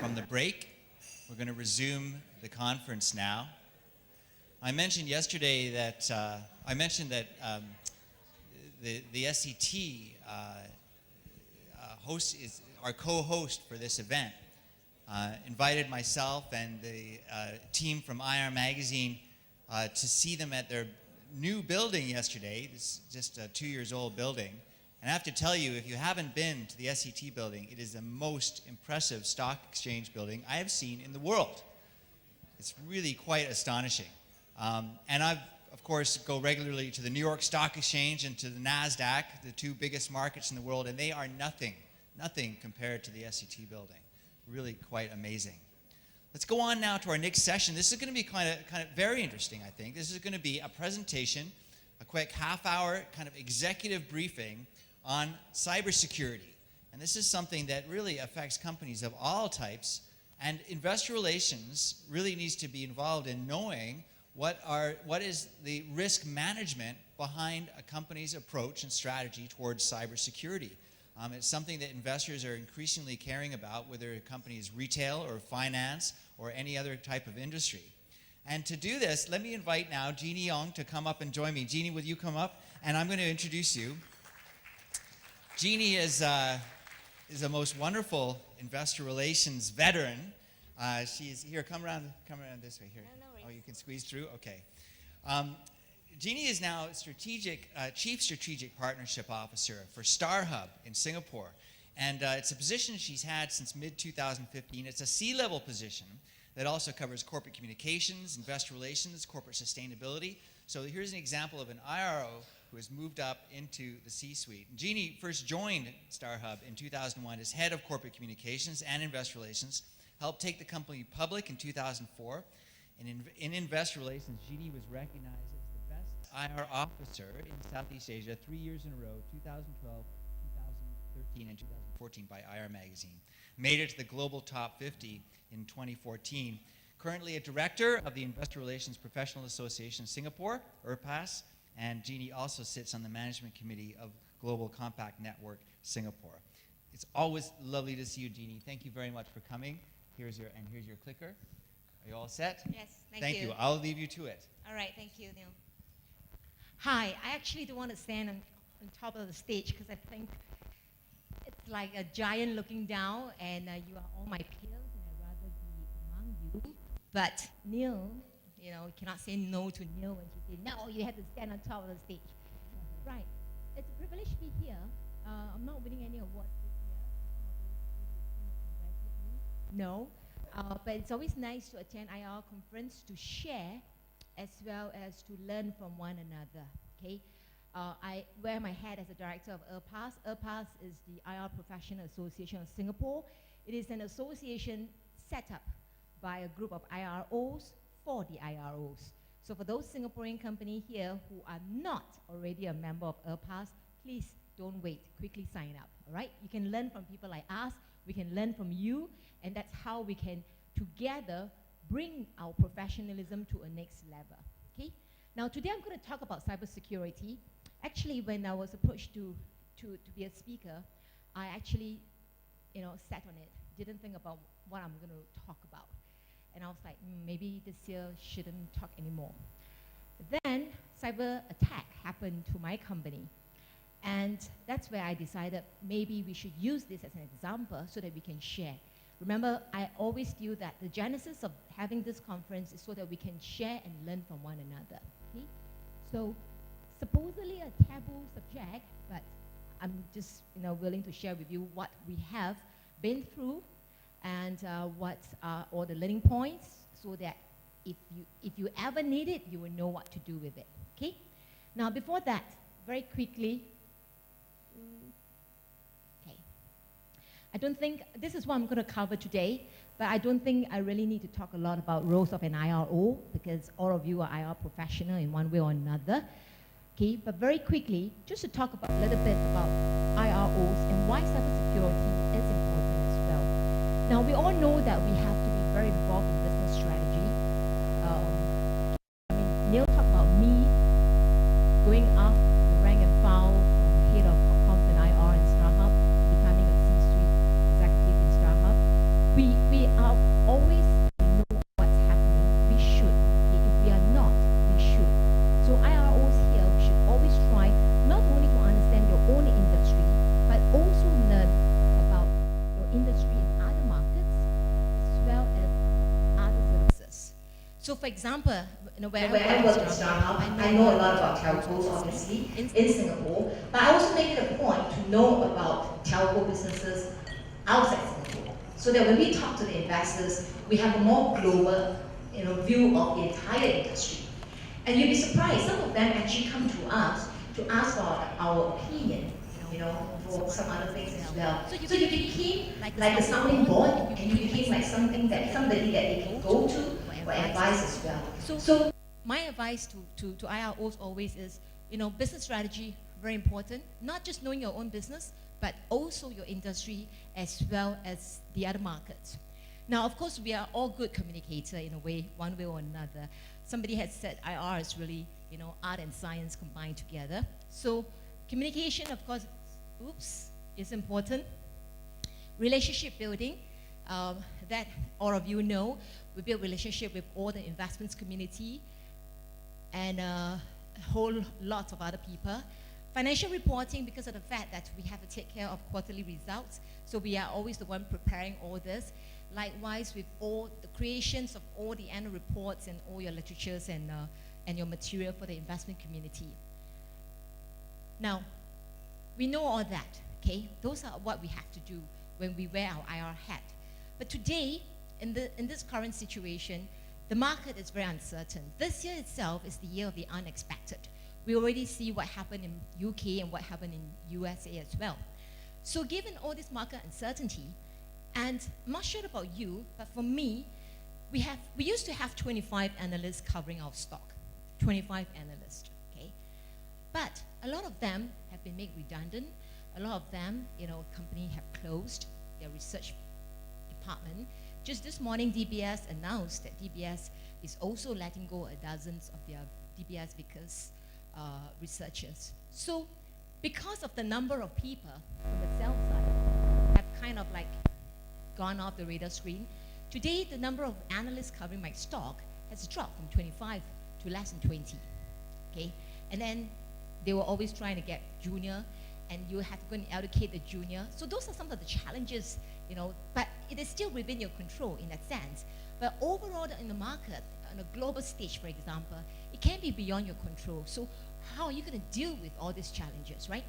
from the break. We're going to resume the conference now. I mentioned yesterday that the SET host is our co-host for this event. Invited myself and the team from IR Magazine to see them at their new building yesterday. It's just a 2-year-old building. And I have to tell you, if you haven't been to the SET building, it is the most impressive stock exchange building I have seen in the world. It's really quite astonishing. And I've, of course, go regularly to the New York Stock Exchange and to the NASDAQ, the two biggest markets in the world, and they are nothing compared to the SET building. Really quite amazing. Let's go on now to our next session. This is going to be kind of very interesting, I think. This is going to be a presentation, a quick half-hour kind of executive briefing on cybersecurity. And this is something that really affects companies of all types, and investor relations really needs to be involved in knowing what is the risk management behind a company's approach and strategy towards cybersecurity. It's something that investors are increasingly caring about, whether a company is retail or finance or any other type of industry. And to do this, let me invite now Jeannie Ong to come up and join me. Jeannie, will you come up? And I'm going to introduce you. Jeannie is a most wonderful investor relations veteran. She's here. Come around this way here. No worries. Oh, you can squeeze through. Okay. Jeannie is now Chief Strategic Partnership Officer for StarHub in Singapore. And it's a position she's had since mid-2015. It's a C-level position that also covers corporate communications, investor relations, corporate sustainability. So here's an example of an IRO who has moved up into the C-suite. Jeannie first joined StarHub in 2001 as head of corporate communications and investor relations, helped take the company public in 2004. And in investor relations, Jeannie was recognized as the best IR officer in Southeast Asia 3 years in a row, 2012, 2013, and 2014 by IR Magazine. Made it to the Global Top 50 in 2014. Currently a director of the Investor Relations Professional Association Singapore, IRPAS, and Jeannie also sits on the management committee of Global Compact Network Singapore. It's always lovely to see you, Jeannie. Thank you very much for coming. Here's your clicker. Are you all set? Yes, thank you. I'll leave you to it. All right, thank you, Neil. Hi, I actually don't want to stand on top of the stage because I think it's like a giant looking down, and you are all my peers, and I'd rather be among you. But Neil, you cannot say no to Neil when she said, no, you have to stand on top of the stage. Right. It's a privilege to be here. I'm not winning any awards this year. Some of those who congratulate me. No. But it's always nice to attend IR conference to share as well as to learn from one another. Okay. I wear my hat as a director of IRPAS. IRPAS is the IR Professional Association of Singapore. It is an association set up by a group of IROs for the IROs. So for those Singaporean companies here who are not already a member of IRPAS, please don't wait. Quickly sign up. All right? You can learn from people like us. We can learn from you, and that's how we can together bring our professionalism to a next level. Okay? Now today I'm going to talk about cybersecurity. Actually, when I was approached to be a speaker, I actually, sat on it. Didn't think about what I'm going to talk about. And I was like, maybe this year shouldn't talk anymore. Then cyber attack happened to my company. And that's where I decided maybe we should use this as an example so that we can share. Remember, I always feel that the genesis of having this conference is so that we can share and learn from one another. Okay? So supposedly a taboo subject, but I'm just willing to share with you what we have been through and what are all the learning points, so that if you ever need it, you will know what to do with it. Okay? Now before that, very quickly, okay. I don't think this is what I'm going to cover today, but I don't think I really need to talk a lot about roles of an IRO because all of you are IR professional in one way or another. Okay, but very quickly, just to talk about a little bit about IROs and why cybersecurity is important as well. Now, we all know that we have to be very involved in business strategy. Neil talked about me going up the rank and file from head of accounts and IR in StarHub, becoming a C-suite executive in StarHub. we are always know what's happening. We should. Okay? If we are not, we should. So IROs here should always try not only to understand your own industry, but also learn about your industry in other markets as well as other services. So, for example, When I work at StarHub, I know a lot about telcos, obviously, in Singapore, but I also make it a point to know about telco businesses outside Singapore, so that when we talk to the investors, we have a more global, view of the entire industry. And you'll be surprised, some of them actually come to us to ask for our opinion, for some other things as well. So you became like a sounding board, and you became like somebody that they can go to for advice as well. So my advice to IROs always is, business strategy, very important. Not just knowing your own business, but also your industry as well as the other markets. Now, of course, we are all good communicators in a way, one way or another. Somebody had said IR is really, art and science combined together. So communication, of course, is important. Relationship building, that all of you know, we build relationship with all the investments community and a whole lot of other people. Financial reporting, because of the fact that we have to take care of quarterly results, so we are always the one preparing all this. Likewise, with all the creations of all the annual reports and all your literatures and your material for the investment community. Now, we know all that, okay? Those are what we have to do when we wear our IR hat. But today, in this current situation, the market is very uncertain. This year itself is the year of the unexpected. We already see what happened in UK and what happened in USA as well. So given all this market uncertainty, and I'm not sure about you, but for me, we used to have 25 analysts covering our stock, 25 analysts, okay? But a lot of them have been made redundant. A lot of them, company have closed their research department. Just this morning, DBS announced that DBS is also letting go dozens of their DBS Vickers researchers. So because of the number of people from the sell side have kind of like gone off the radar screen, today the number of analysts covering my stock has dropped from 25 to less than 20, okay? And then they were always trying to get junior, and you have to go and educate the junior. So those are some of the challenges, but it is still within your control in that sense. But overall in the market, on a global stage, for example, it can be beyond your control. So how are you going to deal with all these challenges, right?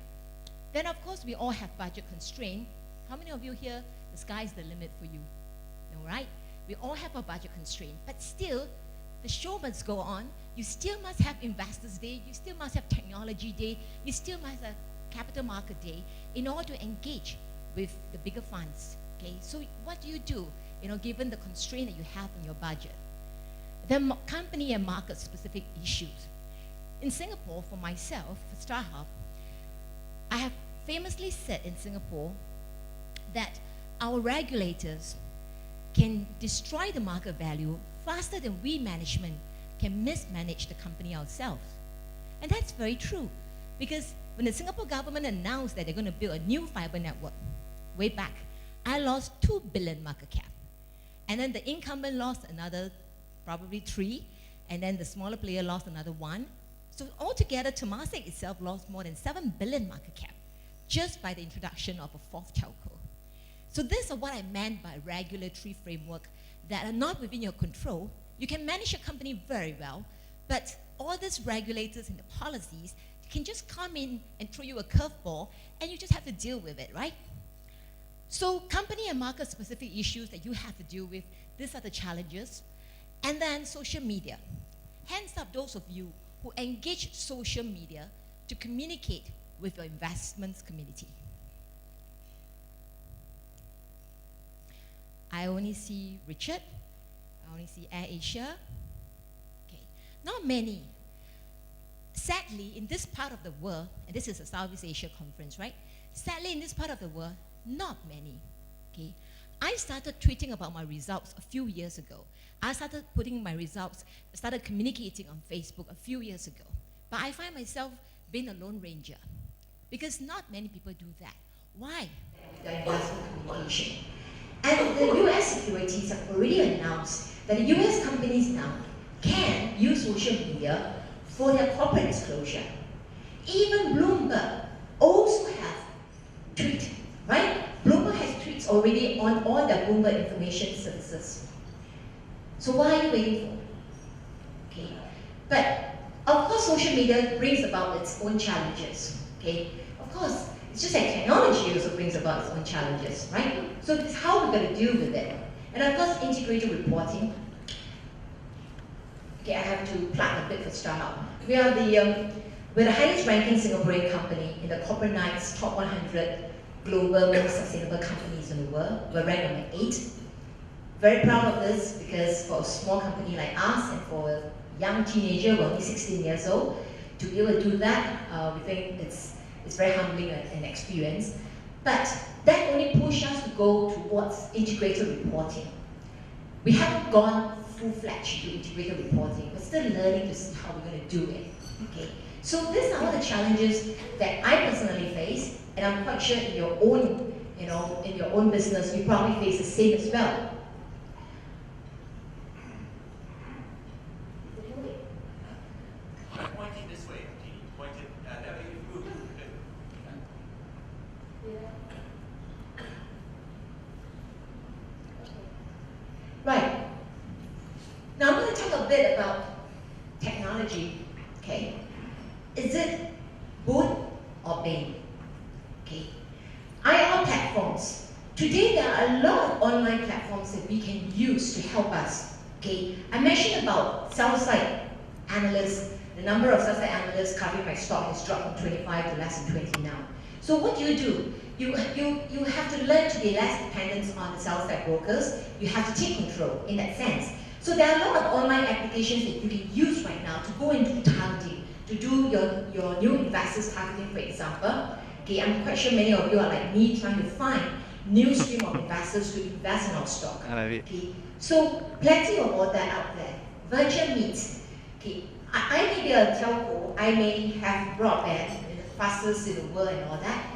Then of course, we all have budget constraint. How many of you here, the sky's the limit for you? No, right? We all have a budget constraint, but still, the show must go on. You still must have Investors Day, you still must have Technology Day, you still must have Capital Market Day in order to engage with the bigger funds, okay? So what do you do, given the constraint that you have in your budget? The company and market specific issues. In Singapore, for myself, for StarHub, I have famously said in Singapore that our regulators can destroy the market value faster than we management can mismanage the company ourselves. And that's very true, because when the Singapore government announced that they're going to build a new fiber network, way back, I lost 2 billion market cap. And then the incumbent lost another probably 3, and then the smaller player lost another 1. So altogether, Temasek itself lost more than 7 billion market cap just by the introduction of a fourth telco. So these are what I meant by regulatory framework that are not within your control. You can manage your company very well, but all these regulators and the policies can just come in and throw you a curveball, and you just have to deal with it, right? So company and market specific issues that you have to deal with, these are the challenges. And then social media. Hands up those of you who engage social media to communicate with your investments community. I only see Richard. I only see AirAsia. Okay, not many. Sadly, in this part of the world, and this is a Southeast Asia conference, right? Sadly, in this part of the world, not many, okay? I started tweeting about my results a few years ago. I started putting my results, started communicating on Facebook a few years ago. But I find myself being a lone ranger, because not many people do that. Why? The investment communication. And the US securities have already announced that the US companies now can use social media for their corporate disclosure. Even Bloomberg also have tweet, right? Bloomberg has tweets already on all their Bloomberg information services. So what are you waiting for? Okay. But of course, social media brings about its own challenges. Okay. Of course, it's just like technology also brings about its own challenges, right? So it's how we're going to deal with it. And of course, integrated reporting. Okay, I have to plug a bit for StarHub. We're the highest ranking Singaporean company in the Corporate Knights top 100 global most sustainable companies in the world. We're ranked number 8. Very proud of this because for a small company like us and for a young teenager, we're only 16 years old, to be able to do that, we think it's very humbling an experience. But that only pushed us to go towards integrated reporting. We haven't gone full-fledged to integrated reporting. We're still learning to see how we're going to do it. Okay. So these are all the challenges that I personally face, and I'm quite sure in your own, in your own business, you probably face the same as well. Pointing this way, Jeannie. Pointed that way. Right. Now I'm going to talk a bit about technology. Okay. Is it good or bad? Okay. IR platforms. Today there are a lot of online platforms that we can use to help us. Okay. I mentioned about sell-side analysts. The number of sell-side analysts covering my stock has dropped from 25 to less than 20 now. So what do? You have to learn to be less dependent on the sell-side brokers. You have to take control in that sense. So there are a lot of online applications that you can use right now to go and do targeting, to do your new investors targeting, for example. Okay, I'm quite sure many of you are like me, trying to find new stream of investors to invest in our stock. Okay, so plenty of all that out there. Virtual meets. Okay, I may be a telco, I may have broadband, the fastest in the world and all that.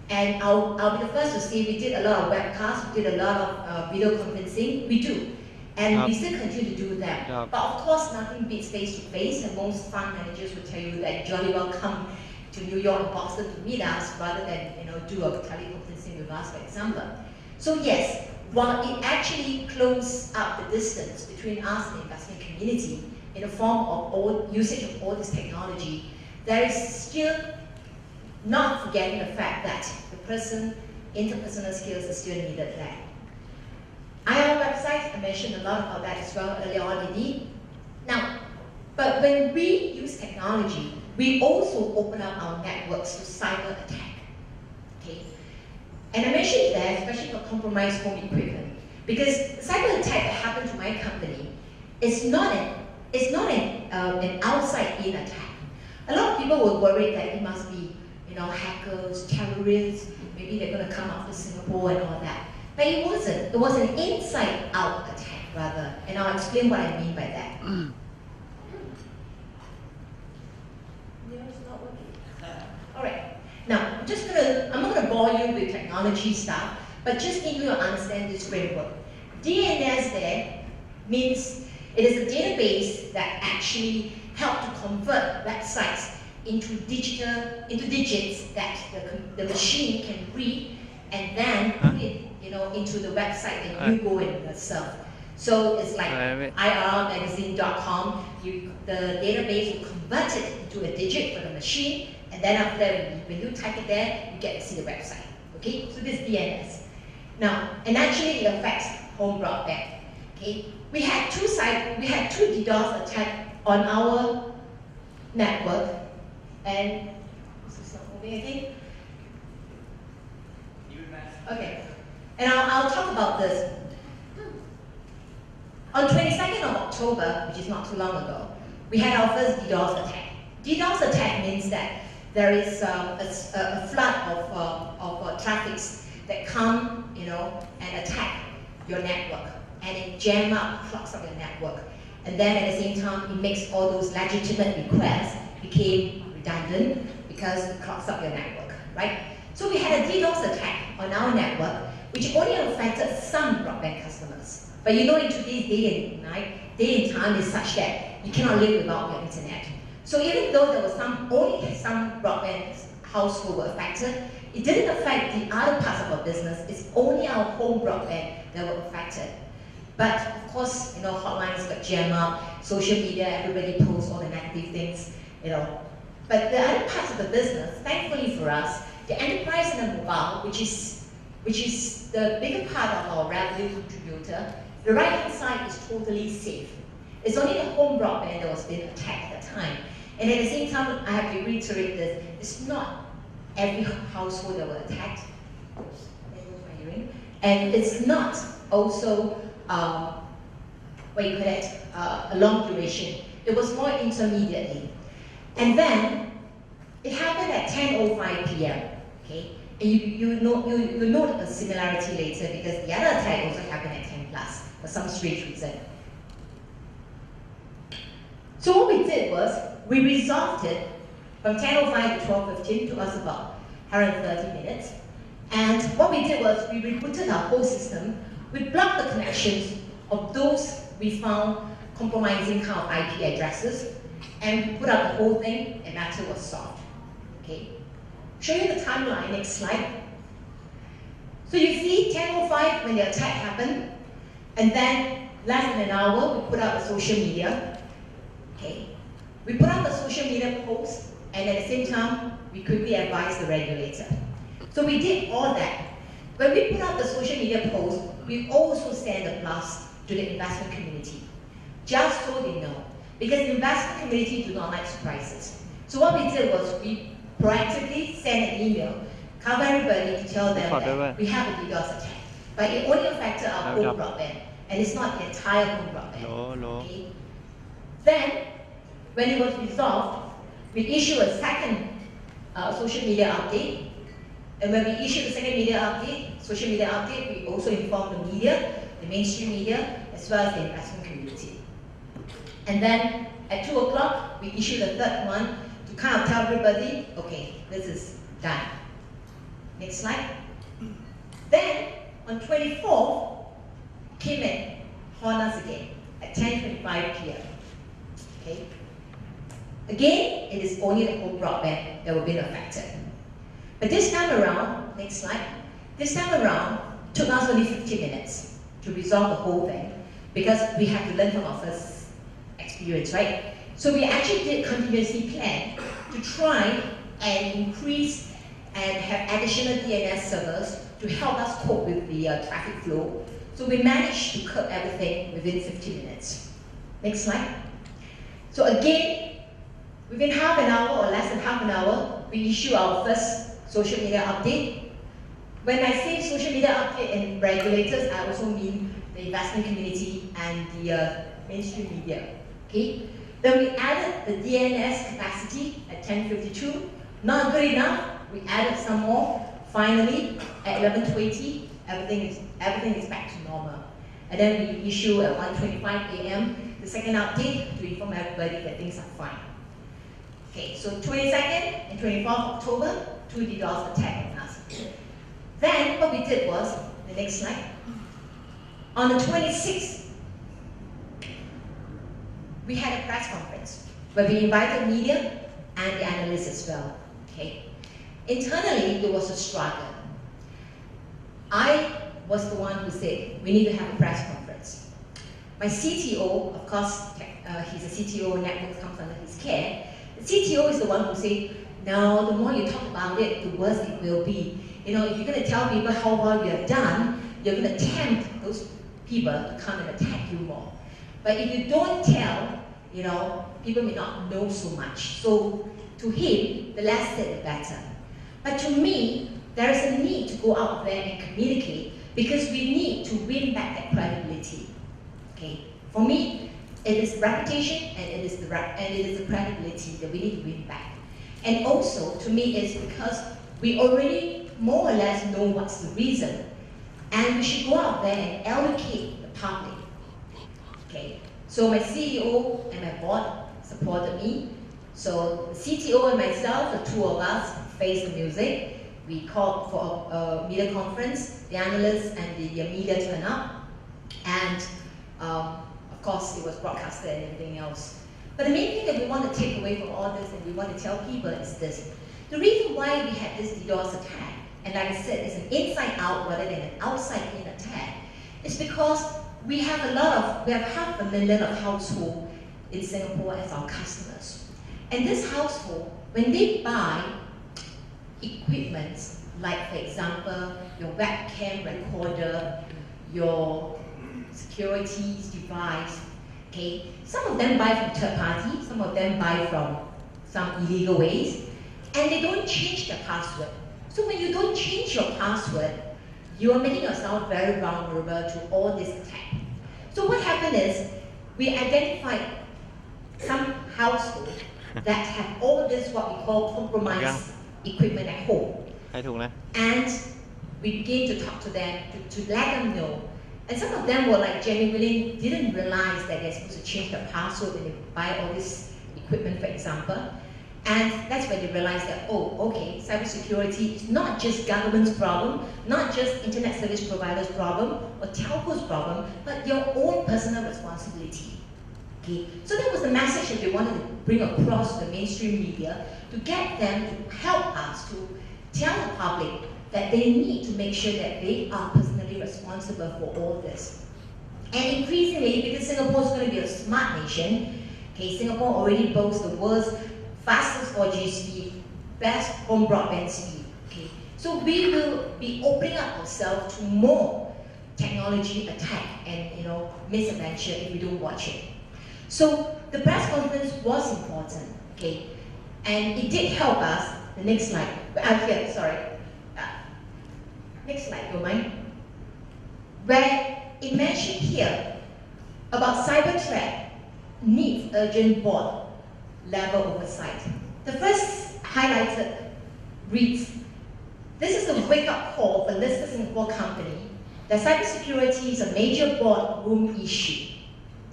And I'll be the first to say we did a lot of webcasts, we did a lot of video conferencing, we do. And we still continue to do that. But of course, nothing beats face-to-face, and most fund managers will tell you that jolly well come to New York and Boston to meet us rather than do a teleconferencing with us, for example. So yes, while it actually closes up the distance between us and the investment community in the form of usage of all this technology, there is still not forgetting the fact that the interpersonal skills are still needed there. IR websites, I mentioned a lot about that as well earlier on indeed. Now, but when we use technology, we also open up our networks to cyber attack. Okay? And I mentioned that, especially for compromised home equipment, because cyber attack that happened to my company is not an outside-in attack. A lot of people were worried that it must be hackers, terrorists, maybe they're going to come after Singapore and all that. But it wasn't. It was an inside-out attack, rather. And I'll explain what I mean by that. It's not working. All right. Now, I'm not going to bore you with technology stuff, but just need you to understand this framework. DNS there means it is a database that actually helps to convert websites into digits that the machine can read and then put it into the website that you go and surf. So it's like irmagazine.com, the database will convert it into a digit for the machine, and then after that, when you type it there, you get to see the website. Okay, so this is DNS. Now, and actually it affects home broadband. Okay, we had two DDoS attacks on our network, and this is not moving again. Okay. And I'll talk about this. On 22nd of October, which is not too long ago, we had our first DDoS attack. DDoS attack means that there is a flood of traffics that come, and attack your network, and it clogs up your network. And then at the same time, it makes all those legitimate requests became redundant because it clogs up your network, right? So we had a DDoS attack on our network, which only affected some broadband customers. But you know, in today's day and time is such that you cannot live without your internet. So even though there was only some broadband households were affected, it didn't affect the other parts of our business. It's only our home broadband that were affected. But of course, you know, hotlines got jammed up, social media, everybody posts all the negative things, you know. But the other parts of the business, thankfully for us, the enterprise and the mobile, which is the bigger part of our revenue contributor, the right-hand side is totally safe. It's only the home broadband that was being attacked at the time. And at the same time, I have to reiterate this, it's not every household that were attacked. There goes my hearing. And it's not also, a long duration. It was more intermediately. And then, it happened at 10:05 p.m., okay? And you note a similarity later because the other attack also happened at 10 plus for some strange reason. So what we did was, we resolved it from 10:05 to 12:15, took us about 130 minutes. And what we did was, we rebooted our whole system. We blocked the connections of those we found compromising kind of IP addresses, and we put up the whole thing, and matter was solved. Okay? Show you the timeline, next slide. So you see 10:05 when the attack happened, and then less than an hour, we put out the social media. Okay? We put out the social media post, and at the same time, we quickly advised the regulator. So we did all that. When we put out the social media post, we also sent a blast to the investment community, just so they know. Because the investment community do not like surprises. So what we did was we proactively sent an email, cover everybody to tell them that we have a DDoS attack. But it only affected our home broadband, and it's not the entire home broadband. Okay? Then, when it was resolved, we issued a second social media update. And when we issued the second social media update, we also informed the media, the mainstream media, as well as the investment community. And then at 2 o'clock, we issued a third one to kind of tell everybody, okay, this is done. Next slide. Then on 24th, came in, horn us again at 10:25 p.m. Okay. Again, it is only the home broadband that will be affected. But this time around, next slide, this time around, took us only 50 minutes to resolve the whole thing because we have to learn from our first experience, right? So we actually did contingency plan to try and increase and have additional DNS servers to help us cope with the traffic flow. So we managed to curb everything within 50 minutes. Next slide. So again, within half an hour or less than half an hour, we issue our first social media update. When I say social media update and regulators, I also mean the investment community and the mainstream media. Okay? Then we added the DNS capacity at 10:52. Not good enough, we added some more. Finally, at 11:20, everything is back to normal. And then we issue at 1:25 a.m. the second update to inform everybody that things are fine. Okay, so 22nd and 24th October, 2 DDoS attack on us. Then what we did was, the next slide, on the 26th, we had a press conference where we invited media and the analysts as well. Okay. Internally, it was a struggle. I was the one who said, we need to have a press conference. My CTO, of course, he's a CTO, networks comes under his care. The CTO is the one who said, no, the more you talk about it, the worse it will be. You know, if you're going to tell people how well you have done, you're going to tempt those people to come and attack you more. But if you don't tell, you know, people may not know so much. So to him, the less said, the better. But to me, there is a need to go out there and communicate because we need to win back that credibility. Okay, for me, it is reputation and it is the credibility that we need to win back. And also, to me, it's because we already more or less know what's the reason, and we should go out there and educate the public. Okay, so my CEO and my board supported me. So the CTO and myself, the two of us, faced the music. We called for a media conference. The analysts and the media turned up, and of course it was broadcasted and everything else. But the main thing that we want to take away from all this and we want to tell people is this. The reason why we had this DDoS attack, and like I said, it's an inside-out rather than an outside-in attack, is because we have 500,000 of households in Singapore as our customers. And this household, when they buy equipment, like for example, your webcam recorder, your security device, okay, some of them buy from third party, some of them buy from some illegal ways, and they don't change their password. So when you don't change your password, you are making yourself very vulnerable to all this attack. So what happened is, we identified some households that have all this what we call compromised equipment at home. And we began to talk to them, to let them know. And some of them were like genuinely didn't realize that they're supposed to change their password when they buy all this equipment, for example. And that's when they realized that, oh, okay, cybersecurity is not just government's problem, not just internet service providers' problem or telco's problem, but your own personal responsibility. Okay? So that was the message that we wanted to bring across to the mainstream media to get them to help us to tell the public that they need to make sure that they are personally responsible for all this. And increasingly, because Singapore is going to be a smart nation, okay, Singapore already boasts the world's fastest 4G speed, best home broadband speed. Okay? So we will be opening up ourselves to more technology attack and misadventure if we don't watch it. So the press conference was important, okay? And it did help us. The next slide. Here, sorry. Next slide, don't mind. Where it mentioned here about cyber threat needs urgent board level oversight. The first highlighted reads, this is a wake-up call for listed Singapore company that cybersecurity is a major boardroom issue,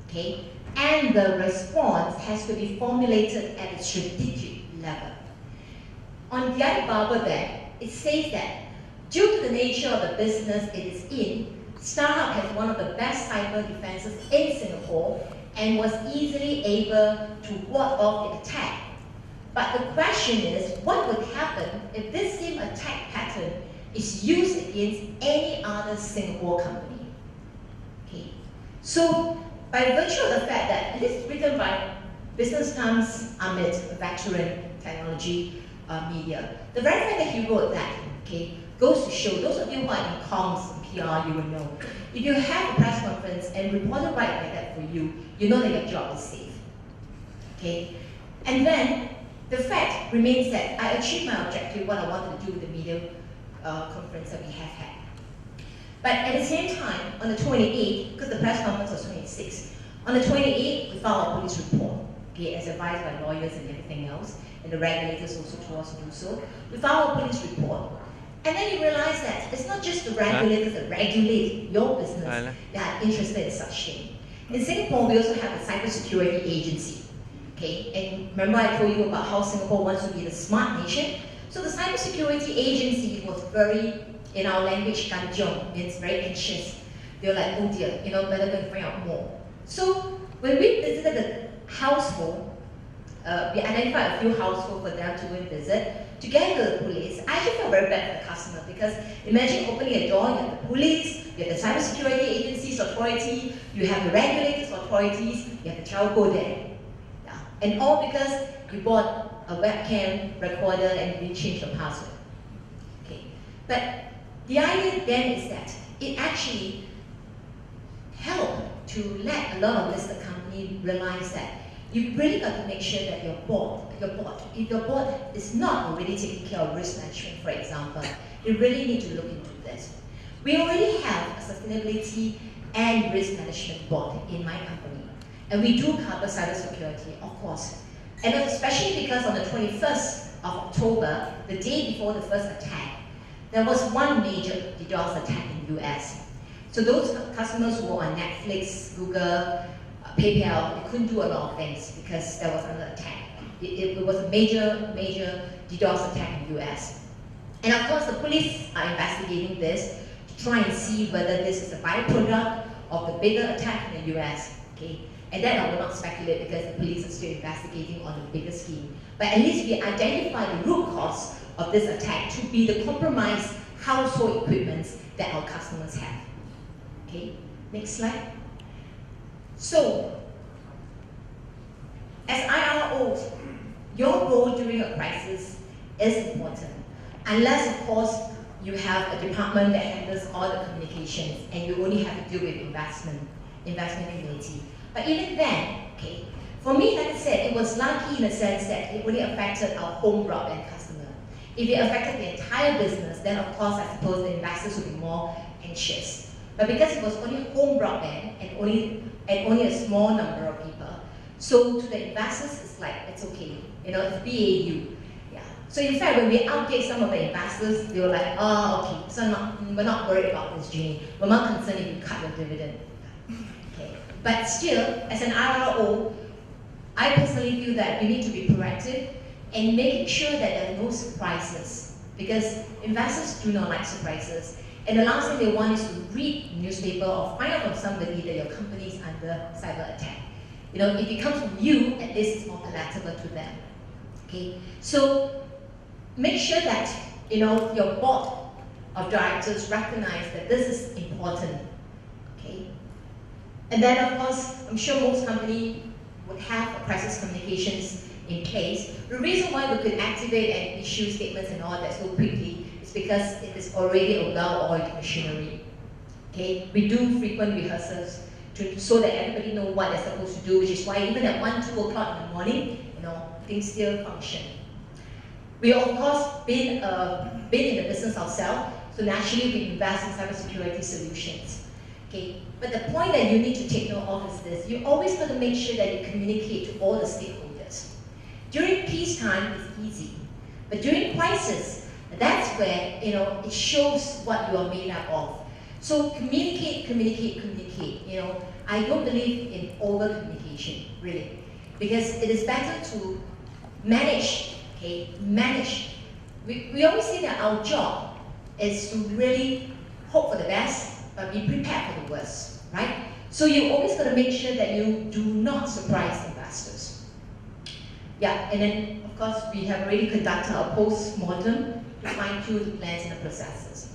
okay? And the response has to be formulated at a strategic level. On the other bubble there, it says that due to the nature of the business it is in, StarHub has one of the best cyber defenses in Singapore and was easily able to ward off the attack. But the question is, what would happen if this same attack pattern is used against any other Singapore company? Okay. So, by virtue of the fact that this is written by Business Times Amit, a veteran technology media, the very fact that he wrote that, okay, goes to show, those of you who are in comms and PR, you will know, if you have a press conference and reporter write like that for you, you know that your job is safe. Okay? And then, the fact remains that I achieved my objective, what I wanted to do with the media conference that we have had. But at the same time, on the 28th, because the press conference was 26th, on the 28th, we filed a police report, okay, as advised by lawyers and everything else, and the regulators also told us to do so. We filed a police report. And then you realize that it's not just the regulators that regulate your business that are interested in such thing. In Singapore, we also have a cybersecurity agency. Okay, and remember I told you about how Singapore wants to be the smart nation? So the cybersecurity agency was very, in our language, kanjiong, means very anxious. They were like, oh dear, better go and find out more. So when we visited the household, we identified a few households for them to go and visit. Together with the police, I actually felt very bad for the customer because imagine opening a door, you have the police, you have the cybersecurity agencies authority, you have the regulators authorities, you have the telco there. Yeah. And all because you bought a webcam recorder and you didn't change your password. Okay. But the idea then is that it actually helped to let a lot of listed companies realize that you really got to make sure that if your board is not already taking care of risk management, for example, you really need to look into this. We already have a sustainability and risk management board in my company, and we do cover cybersecurity, of course. And especially because on the 21st of October, the day before the first attack, there was one major DDoS attack in the US. So those customers who were on Netflix, Google, PayPal, they couldn't do a lot of things because that was under attack. It was a major DDoS attack in the US. And of course, the police are investigating this to try and see whether this is a byproduct of the bigger attack in the US. Okay? And that I will not speculate because the police are still investigating on the bigger scheme. But at least we identify the root cause of this attack to be the compromised household equipment that our customers have. Okay, next slide. So, as IROs, your role during a crisis is important. Unless, of course, you have a department that handles all the communications and you only have to deal with investment community. But even then, okay, for me, like I said, it was lucky in the sense that it only affected our home broadband customer. If it affected the entire business, then of course I suppose the investors would be more anxious. But because it was only home broadband and only a small number of people, so to the investors it's like it's okay, it's BAU. Yeah. So in fact, when we update some of the investors, they were like, oh, okay, so we're not worried about this, Jeannie. We're not concerned if you cut your dividend. Okay. But still, as an IRO, I personally feel that we need to be proactive and making sure that there are no surprises, because investors do not like surprises. And the last thing they want is to read a newspaper or find out from somebody that your company is under cyber attack. If it comes from you, at least it's more palatable to them. Okay, so make sure that your board of directors recognize that this is important. Okay, and then of course, I'm sure most companies would have a crisis communications in place. The reason why we could activate and issue statements and all that so quickly is because it is already a well-oiled machinery. Okay, we do frequent rehearsals so that everybody know what they're supposed to do, which is why even at 1, 2 o'clock in the morning, things still function. We of course been in the business ourselves, so naturally we invest in cybersecurity solutions. Okay, but the point that you need to take note of is this: you always got to make sure that you communicate to all the stakeholders. During peacetime, it's easy, but during crisis, that's where it shows what you are made up of. So communicate. I don't believe in over communication, really, because it is better to manage. Okay, manage. We always say that our job is to really hope for the best, but be prepared for the worst, right? So you always got to make sure that you do not surprise investors. Yeah, and then of course we have already conducted our post-mortem to fine-tune the plans and the processes.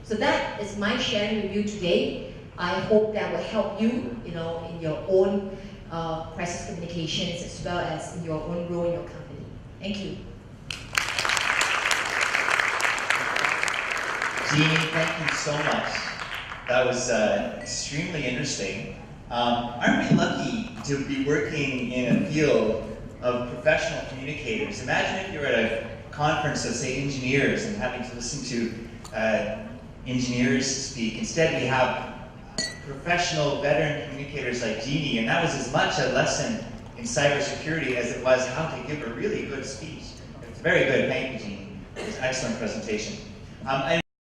So that is my sharing with you today. I hope that will help you, in your own crisis communications as well as in your own role in your company. Thank you. Jeannie, thank you so much. That was extremely interesting. Aren't we lucky to be working in a field of professional communicators? Imagine if you were at a conference of, say, engineers and having to listen to engineers speak. Instead, we have professional veteran communicators like Jeannie, and that was as much a lesson in cybersecurity as it was how to give a really good speech. It's very good. Thank you, Jeannie. It was an excellent presentation.